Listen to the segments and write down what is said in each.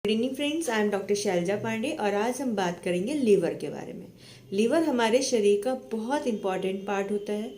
Good evening friends, I am doctor Shailaja Pandey और आज हम बात करेंगे लीवर के बारे में। लीवर हमारे शरीर का बहुत इंपॉर्टेंट पार्ट होता है।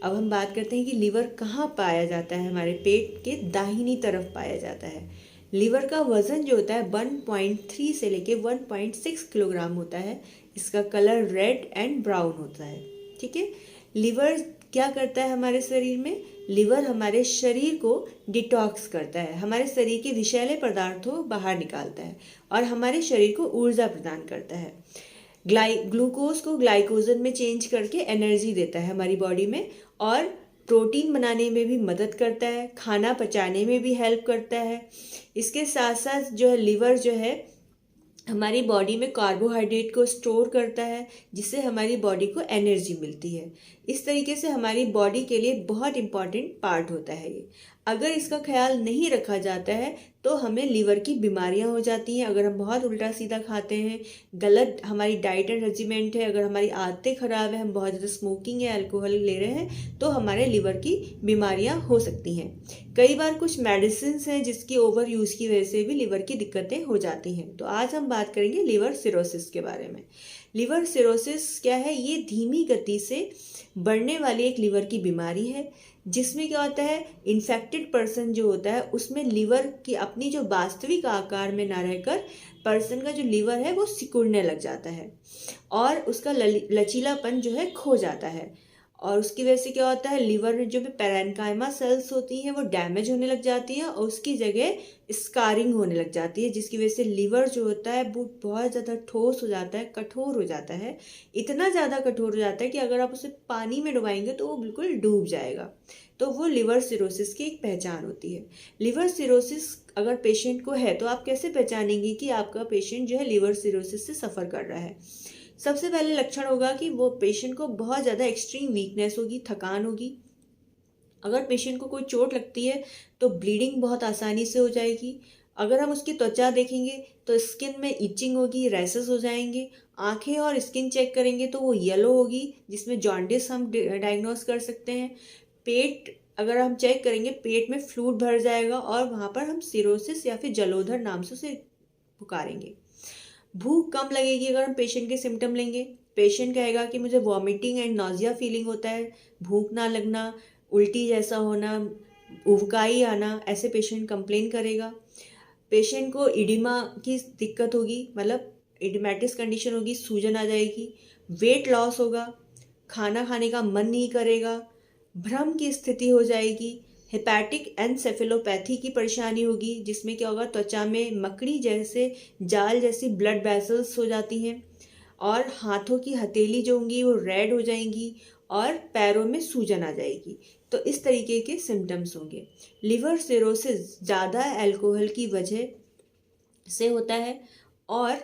अब हम बात करते हैं कि लीवर कहाँ पाया जाता है। हमारे पेट के दाहिनी तरफ पाया जाता है। लीवर का वज़न जो होता है 1.3 से लेके 1.6 किलोग्राम होता है। इसका कलर रेड एंड ब्राउन होता है। ठीक है। लीवर क्या करता है हमारे शरीर में? लीवर हमारे शरीर को डिटॉक्स करता है, हमारे शरीर के विषैले पदार्थों को बाहर निकालता है और हमारे शरीर को ऊर्जा प्रदान करता है। ग्लूकोज को ग्लाइकोजन में चेंज करके एनर्जी देता है हमारी बॉडी में और प्रोटीन बनाने में भी मदद करता है, खाना पचाने में भी हेल्प करता है। इसके साथ साथ जो है लीवर जो है हमारी बॉडी में कार्बोहाइड्रेट को स्टोर करता है, जिससे हमारी बॉडी को एनर्जी मिलती है। इस तरीके से हमारी बॉडी के लिए बहुत इम्पॉर्टेंट पार्ट होता है ये। अगर इसका ख्याल नहीं रखा जाता है तो हमें लीवर की बीमारियां हो जाती हैं। अगर हम बहुत उल्टा सीधा खाते हैं, गलत हमारी डाइट एंड रेजिमेंट है, अगर हमारी आदतें ख़राब है, हम बहुत ज़्यादा स्मोकिंग या अल्कोहल ले रहे हैं, तो हमारे लीवर की बीमारियां हो सकती हैं। कई बार कुछ मेडिसिन हैं जिसकी ओवर यूज़ की वजह से भी लीवर की दिक्कतें हो जाती हैं। तो आज हम बात करेंगे लीवर सिरोसिस के बारे में। लीवर सिरोसिस क्या है? ये धीमी गति से बढ़ने वाली एक लीवर की बीमारी है, जिसमें क्या होता है, इन्फेक्टेड पर्सन जो होता है उसमें लीवर की अपनी जो वास्तविक आकार में ना रहकर पर्सन का जो लीवर है वो सिकुड़ने लग जाता है और उसका लचीलापन जो है खो जाता है। और उसकी वजह से क्या होता है, लीवर में जो भी पैरेन्काइमा सेल्स होती हैं वो डैमेज होने लग जाती हैं और उसकी जगह स्कारिंग होने लग जाती है, जिसकी वजह से लीवर जो होता है वो बहुत ज़्यादा ठोस हो जाता है, कठोर हो जाता है। इतना ज़्यादा कठोर हो जाता है कि अगर आप उसे पानी में डुबाएंगे तो वो बिल्कुल डूब जाएगा। तो वो लिवर सिरोसिस की एक पहचान होती है। लिवर सिरोसिस अगर पेशेंट को है तो आप कैसे पहचानेंगे कि आपका पेशेंट जो है लिवर सिरोसिस से सफ़र कर रहा है? सबसे पहले लक्षण होगा कि वो पेशेंट को बहुत ज़्यादा एक्सट्रीम वीकनेस होगी, थकान होगी। अगर पेशेंट को कोई चोट लगती है तो ब्लीडिंग बहुत आसानी से हो जाएगी। अगर हम उसकी त्वचा देखेंगे तो स्किन में इचिंग होगी, रैसेस हो जाएंगे। आंखें और स्किन चेक करेंगे तो वो येलो होगी, जिसमें जॉन्डिस हम डायग्नोस कर सकते हैं। पेट अगर हम चेक करेंगे, पेट में फ्लूइड भर जाएगा और वहाँ पर हम सिरोसिस या फिर जलोदर नाम से उसे पुकारेंगे। भूख कम लगेगी अगर हम पेशेंट के सिम्टम लेंगे। पेशेंट कहेगा कि मुझे वॉमिटिंग एंड नॉजिया फीलिंग होता है, भूख ना लगना, उल्टी जैसा होना, उबकाई आना, ऐसे पेशेंट कंप्लेन करेगा। पेशेंट को इडिमा की दिक्कत होगी, मतलब इडिमेटिस कंडीशन होगी, सूजन आ जाएगी। वेट लॉस होगा, खाना खाने का मन नहीं करेगा, भ्रम की स्थिति हो जाएगी। हेपेटिक एनसेफेलोपैथी की परेशानी होगी, जिसमें क्या होगा, त्वचा में मकड़ी जैसे जाल जैसी ब्लड वेसल्स हो जाती हैं और हाथों की हथेली जो होंगी वो रेड हो जाएंगी और पैरों में सूजन आ जाएगी। तो इस तरीके के सिम्टम्स होंगे। लिवर सिरोसिस ज़्यादा अल्कोहल की वजह से होता है और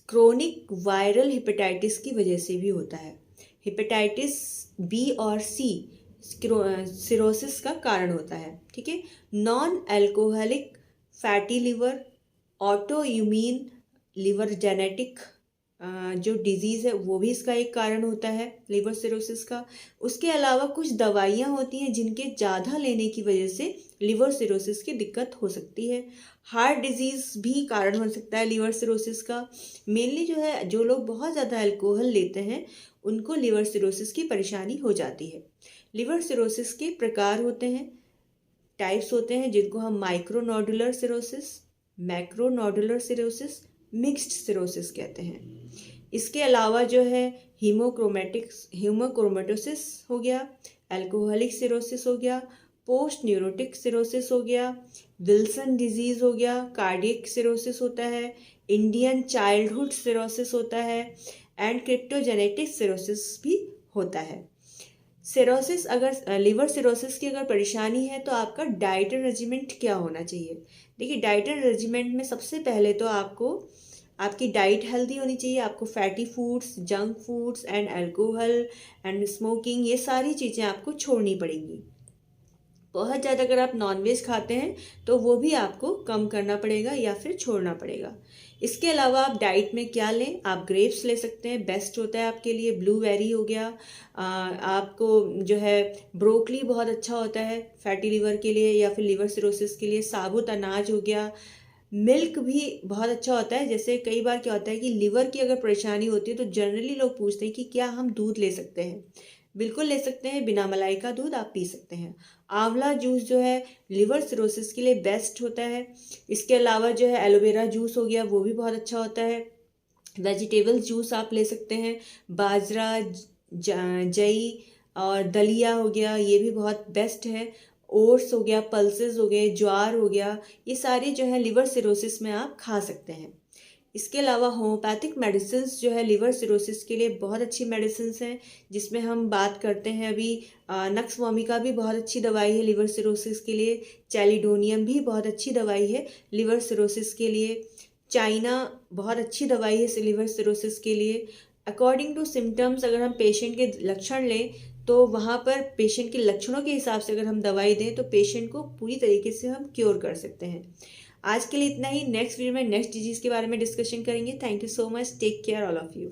क्रोनिक वायरल हेपेटाइटिस की वजह से भी होता है। हेपेटाइटिस बी और सी सिरोसिस का कारण होता है। ठीक है। Non alcoholic fatty liver, auto immune liver genetic जो डिजीज़ है वो भी इसका एक कारण होता है लिवर सिरोसिस का। उसके अलावा कुछ दवाइयाँ होती हैं जिनके ज़्यादा लेने की वजह से लिवर सिरोसिस की दिक्कत हो सकती है। हार्ट डिजीज़ भी कारण हो सकता है लिवर सिरोसिस का। मेनली जो है, जो लोग बहुत ज़्यादा अल्कोहल लेते हैं उनको लिवर सिरोसिस की परेशानी हो जाती है। लिवर सिरोसिस के प्रकार होते हैं, टाइप्स होते हैं, जिनको हम माइक्रोनोडुलर सिरोसिस, मैक्रोनोडुलर सिरोसिस, मिक्स्ड सिरोसिस कहते हैं। इसके अलावा जो है हीमोक्रोमेटोसिस हो गया, अल्कोहलिक सिरोसिस हो गया, पोस्ट न्यूरोटिक सिरोसिस हो गया, विल्सन डिजीज़ हो गया, कार्डियक सिरोसिस होता है, इंडियन चाइल्डहुड सिरोसिस होता है एंड क्रिप्टोजेनेटिक सिरोसिस भी होता है। सिरोसिस अगर लिवर सिरोसिस की अगर परेशानी है तो आपका डाइट एंड रेजिमेंट क्या होना चाहिए? देखिए, डाइट एंड रेजिमेंट में सबसे पहले तो आपको आपकी डाइट हेल्दी होनी चाहिए। आपको fatty foods, junk foods and alcohol and smoking, ये सारी चीज़ें आपको छोड़नी पड़ेंगी। बहुत ज़्यादा अगर आप नॉनवेज खाते हैं तो वो भी आपको कम करना पड़ेगा या फिर छोड़ना पड़ेगा। इसके अलावा आप डाइट में क्या लें? आप ग्रेप्स ले सकते हैं, बेस्ट होता है आपके लिए। ब्लूबेरी हो गया, आपको जो है ब्रोकली बहुत अच्छा होता है फैटी लिवर के लिए या फिर लिवर सिरोसिस के लिए। साबुत अनाज हो गया, मिल्क भी बहुत अच्छा होता है। जैसे कई बार क्या होता है कि लिवर की अगर परेशानी होती है तो जनरली लोग पूछते हैं कि क्या हम दूध ले सकते हैं। बिल्कुल ले सकते हैं, बिना मलाई का दूध आप पी सकते हैं। आंवला जूस जो है लिवर सिरोसिस के लिए बेस्ट होता है। इसके अलावा जो है एलोवेरा जूस हो गया, वो भी बहुत अच्छा होता है। वेजिटेबल्स जूस आप ले सकते हैं, बाजरा, जई और दलिया हो गया, ये भी बहुत बेस्ट है। ओट्स हो गया, पल्सेस हो गए, ज्वार हो गया, ये सारे जो है लिवर सिरोसिस में आप खा सकते हैं। इसके अलावा होम्योपैथिक मेडिसिन जो है लिवर सिरोसिस के लिए बहुत अच्छी मेडिसिन हैं, जिसमें हम बात करते हैं अभी नक्स वोमिका भी बहुत अच्छी दवाई है लिवर सिरोसिस के लिए। चैलिडोनियम भी बहुत अच्छी दवाई है लिवर सिरोसिस के लिए। चाइना बहुत अच्छी दवाई है लिवर सिरोसिस के लिए। अकॉर्डिंग टू सिम्टम्स अगर हम पेशेंट के लक्षण लें तो वहाँ पर पेशेंट के लक्षणों के हिसाब से अगर हम दवाई दें तो पेशेंट को पूरी तरीके से हम क्योर कर सकते हैं। आज के लिए इतना ही। नेक्स्ट वीडियो में नेक्स्ट डिजीज़ के बारे में डिस्कशन करेंगे। Thank you so much. Take care all of you.